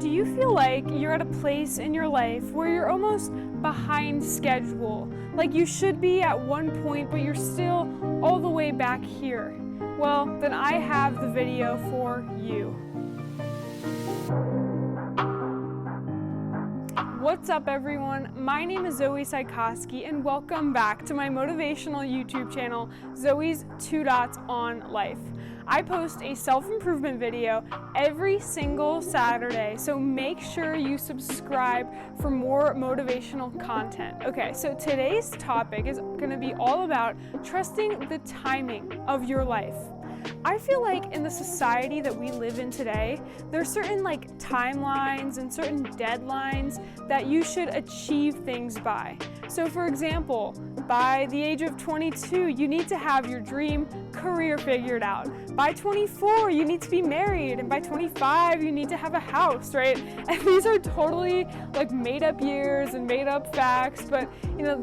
Do you feel like you're at a place in your life where you're almost behind schedule? Like you should be at one point, but you're still all the way back here? Well, then I have the video for you. What's up everyone? My name is Zoe Psychoski and welcome back to my motivational YouTube channel, Zoe's 2 Dots on Life. I post a self-improvement video every single Saturday, so make sure you subscribe for more motivational content. Okay, so today's topic is going to be all about trusting the timing of your life. I feel like in the society that we live in today, there's certain timelines and certain deadlines that you should achieve things by. So for example, by the age of 22, you need to have your dream career figured out. By 24, you need to be married, and by 25, you need to have a house, right? And these are totally made up years and made up facts, but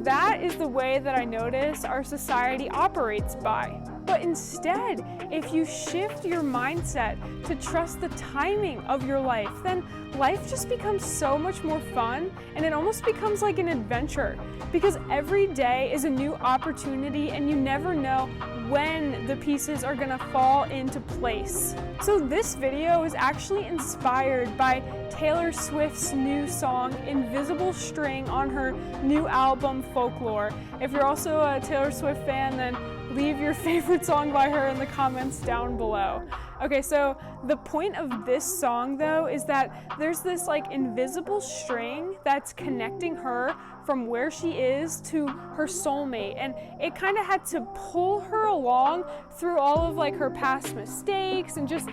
that is the way that I notice our society operates by. But instead, if you shift your mindset to trust the timing of your life, then life just becomes so much more fun, and it almost becomes like an adventure, because every day is a new opportunity and you never know when the pieces are gonna fall into place. So this video is actually inspired by Taylor Swift's new song, Invisible String, on her new album, Folklore. If you're also a Taylor Swift fan, then leave your favorite song by her in the comments down below. Okay, so the point of this song though is that there's this invisible string that's connecting her from where she is to her soulmate, and it kind of had to pull her along through all of her past mistakes and just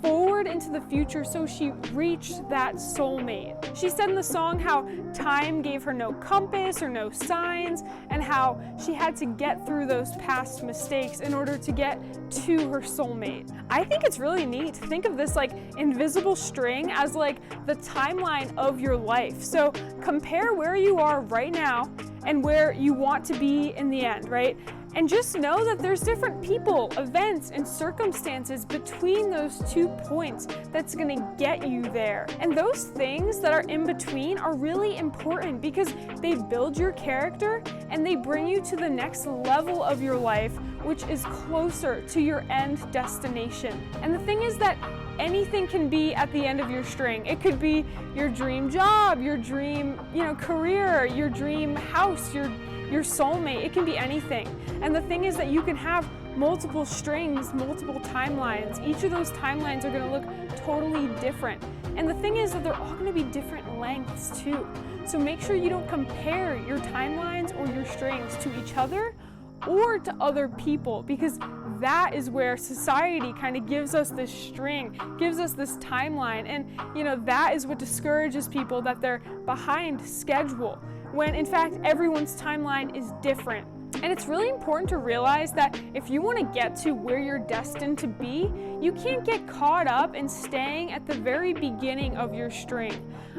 forward into the future so she reached that soulmate. She said in the song how time gave her no compass or no signs, and how she had to get through those past mistakes in order to get to her soulmate. I think it's really neat to think of this invisible string as the timeline of your life. So compare where you are right now and where you want to be in the end, right? And just know that there's different people, events, and circumstances between those 2 points that's gonna get you there. And those things that are in between are really important because they build your character and they bring you to the next level of your life, which is closer to your end destination. And the thing is that anything can be at the end of your string. It could be your dream job, your dream, career, your dream house, your soulmate. It can be anything. And the thing is that you can have multiple strings, multiple timelines. Each of those timelines are going to look totally different. And the thing is that they're all going to be different lengths too. So make sure you don't compare your timelines or your strings to each other or to other people, because that is where society kind of gives us this string, gives us this timeline, and that is what discourages people, that they're behind schedule, when in fact everyone's timeline is different. And it's really important to realize that if you want to get to where you're destined to be, you can't get caught up in staying at the very beginning of your string.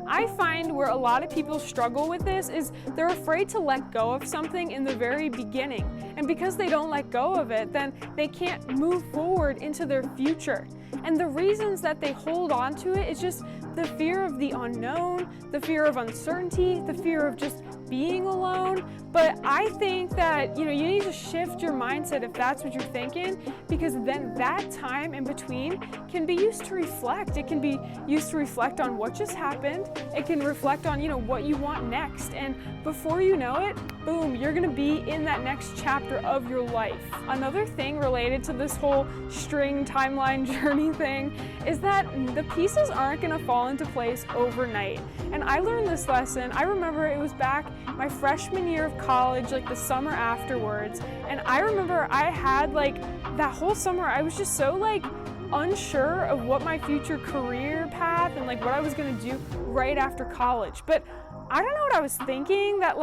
I find where a lot of people struggle with this is they're afraid to let go of something in the very beginning. And because they don't let go of it, then they can't move forward into their future. And the reasons that they hold on to it is just the fear of the unknown, the fear of uncertainty, the fear of just being alone. But I think that you need to shift your mindset if that's what you're thinking, because then that time in between can be used to reflect. It can be used to reflect on what just happened. It can reflect on what you want next, and before you know it, boom, you're gonna be in that next chapter of your life. Another thing related to this whole string timeline journey thing is that the pieces aren't gonna fall into place overnight. And I learned this lesson. I remember it was back my freshman year of college, the summer afterwards, and I remember I had that whole summer I was just so unsure of what my future career path and what I was gonna do right after college. But I don't know what I was thinking, that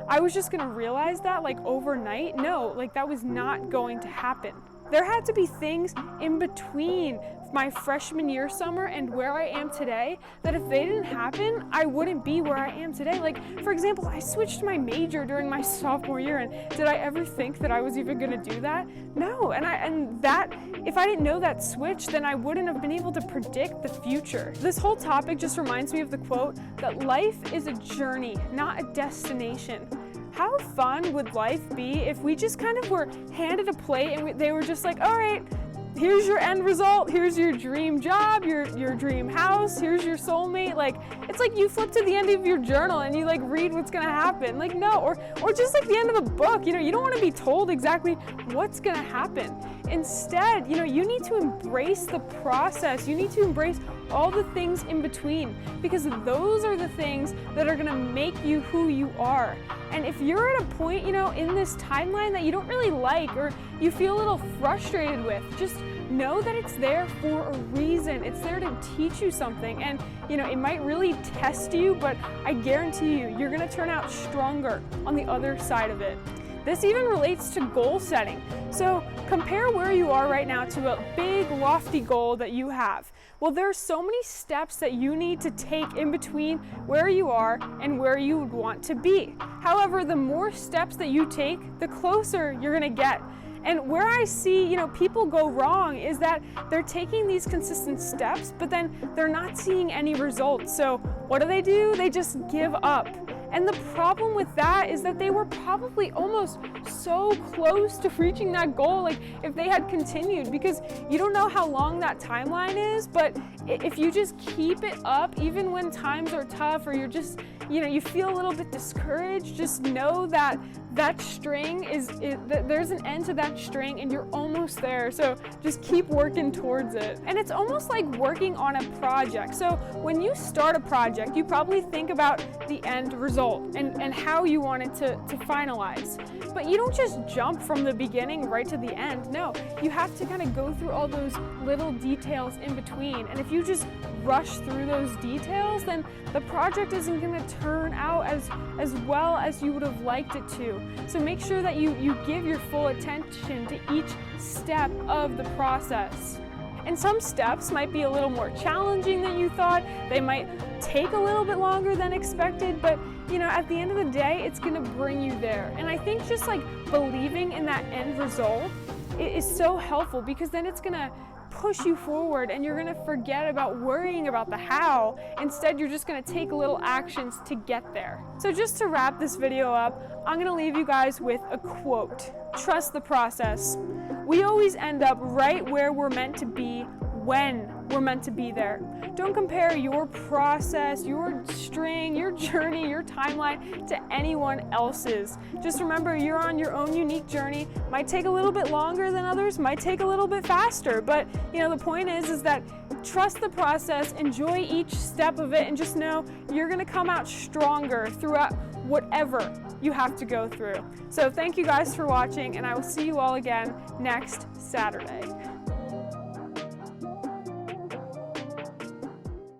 I was just gonna realize that overnight. No, that was not going to happen. There had to be things in between my freshman year summer and where I am today that if they didn't happen, I wouldn't be where I am today. Like, for example, I switched my major during my sophomore year, and did I ever think that I was even gonna do that? No, and that, if I didn't know that switch, then I wouldn't have been able to predict the future. This whole topic just reminds me of the quote that life is a journey, not a destination. How fun would life be if we just kind of were handed a plate and they were just like, all right, here's your end result, here's your dream job, your dream house, here's your soulmate. Like, it's like you flip to the end of your journal and you like read what's gonna happen. Like, no, or just like the end of the book, you know, you don't wanna be told exactly what's gonna happen. Instead, you know, you need to embrace the process. You need to embrace all the things in between, because those are the things that are gonna make you who you are. And if you're at a point, you know, in this timeline that you don't really like or you feel a little frustrated with, just know that it's there for a reason. It's there to teach you something. And, you know, it might really test you, but I guarantee you, you're gonna turn out stronger on the other side of it. This even relates to goal setting. So compare where you are right now to a big, lofty goal that you have. Well, there are so many steps that you need to take in between where you are and where you would want to be. However, the more steps that you take, the closer you're gonna get. And where I see, you know, people go wrong is that they're taking these consistent steps, but then they're not seeing any results. So what do? They just give up. And the problem with that is that they were probably almost so close to reaching that goal, like if they had continued, because you don't know how long that timeline is, but if you just keep it up, even when times are tough or you're just, you know, you feel a little bit discouraged, just know that that string there's an end to that string and you're almost there. So just keep working towards it. And it's almost like working on a project. So when you start a project, you probably think about the end result and how you want it to finalize. But you don't just jump from the beginning right to the end. No, you have to kind of go through all those little details in between. And if you just rush through those details, then the project isn't going to turn out as well as you would have liked it to. So make sure that you give your full attention to each step of the process. And some steps might be a little more challenging than you thought. They might take a little bit longer than expected, but you know, at the end of the day, it's gonna bring you there. And I think just like believing in that end result is so helpful, because then it's gonna push you forward and you're gonna forget about worrying about the how. Instead, you're just gonna take little actions to get there. So just to wrap this video up, I'm gonna leave you guys with a quote. Trust the process. We always end up right where we're meant to be when we're meant to be there. Don't compare your process, your string, your journey, your timeline to anyone else's. Just remember, you're on your own unique journey. Might take a little bit longer than others, might take a little bit faster, but you know, the point is that trust the process, enjoy each step of it, and just know you're gonna come out stronger throughout whatever you have to go through. So thank you guys for watching, and I will see you all again next Saturday.